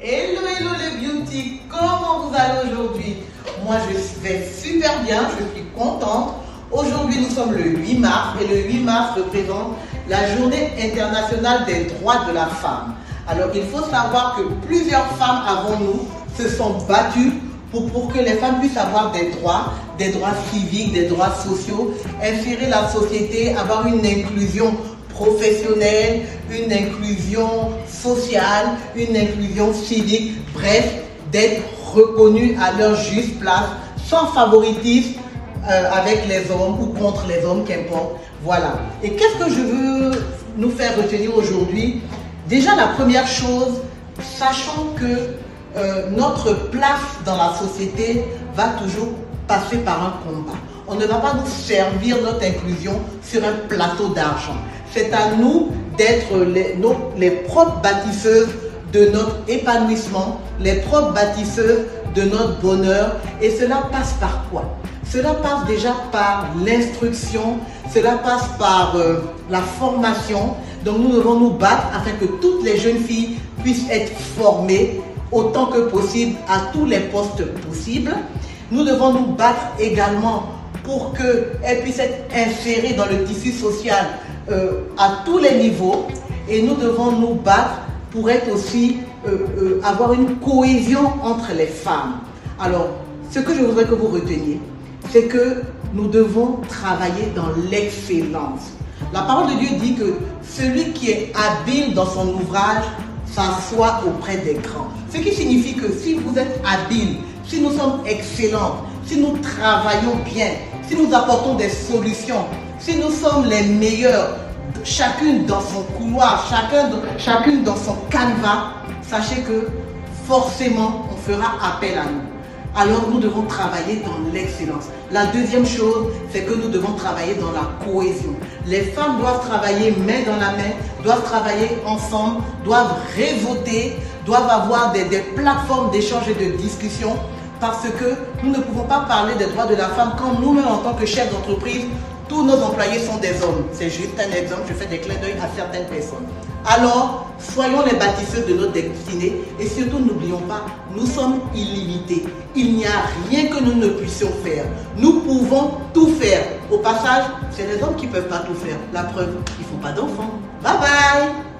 Hello, hello les beauty, comment vous allez aujourd'hui? Moi je vais super bien, je suis contente. Aujourd'hui nous sommes le 8 mars et le 8 mars représente la journée internationale des droits de la femme. Alors il faut savoir que plusieurs femmes avant nous se sont battues pour que les femmes puissent avoir des droits civiques, des droits sociaux, insérer la société, avoir une inclusion professionnelle, une inclusion sociale, une inclusion civique, bref, d'être reconnues à leur juste place, sans favoritisme avec les hommes ou contre les hommes, qu'importe. Voilà. Et qu'est-ce que je veux nous faire retenir aujourd'hui? Déjà, la première chose, sachons que notre place dans la société va toujours passer par un combat. On ne va pas nous servir notre inclusion sur un plateau d'argent. C'est à nous d'être les propres bâtisseuses de notre épanouissement, les propres bâtisseuses de notre bonheur. Et cela passe par quoi? Cela passe déjà par l'instruction, cela passe par la formation. Donc nous devons nous battre afin que toutes les jeunes filles puissent être formées autant que possible à tous les postes possibles. Nous devons nous battre également pour qu'elles puissent être insérées dans le tissu social à tous les niveaux. Et nous devons nous battre pour être aussi, avoir une cohésion entre les femmes. Alors, ce que je voudrais que vous reteniez, c'est que nous devons travailler dans l'excellence. La parole de Dieu dit que celui qui est habile dans son ouvrage s'assoit auprès des grands. Ce qui signifie que si vous êtes habile, si nous sommes excellents, si nous travaillons bien, si nous apportons des solutions, si nous sommes les meilleurs, chacune dans son couloir, chacune dans son canevas, sachez que forcément on fera appel à nous. Alors nous devons travailler dans l'excellence. La deuxième chose, c'est que nous devons travailler dans la cohésion. Les femmes doivent travailler main dans la main, doivent travailler ensemble, doivent réseauter, doivent avoir des plateformes d'échange et de discussion, parce que nous ne pouvons pas parler des droits de la femme quand nous-mêmes, en tant que chefs d'entreprise, tous nos employés sont des hommes. C'est juste un exemple, je fais des clins d'œil à certaines personnes. Alors, soyons les bâtisseurs de notre destinée et surtout n'oublions pas, nous sommes illimités. Il n'y a rien que nous ne puissions faire. Nous pouvons tout faire. Au passage, c'est les hommes qui ne peuvent pas tout faire. La preuve, ils ne font pas d'enfants. Bye bye!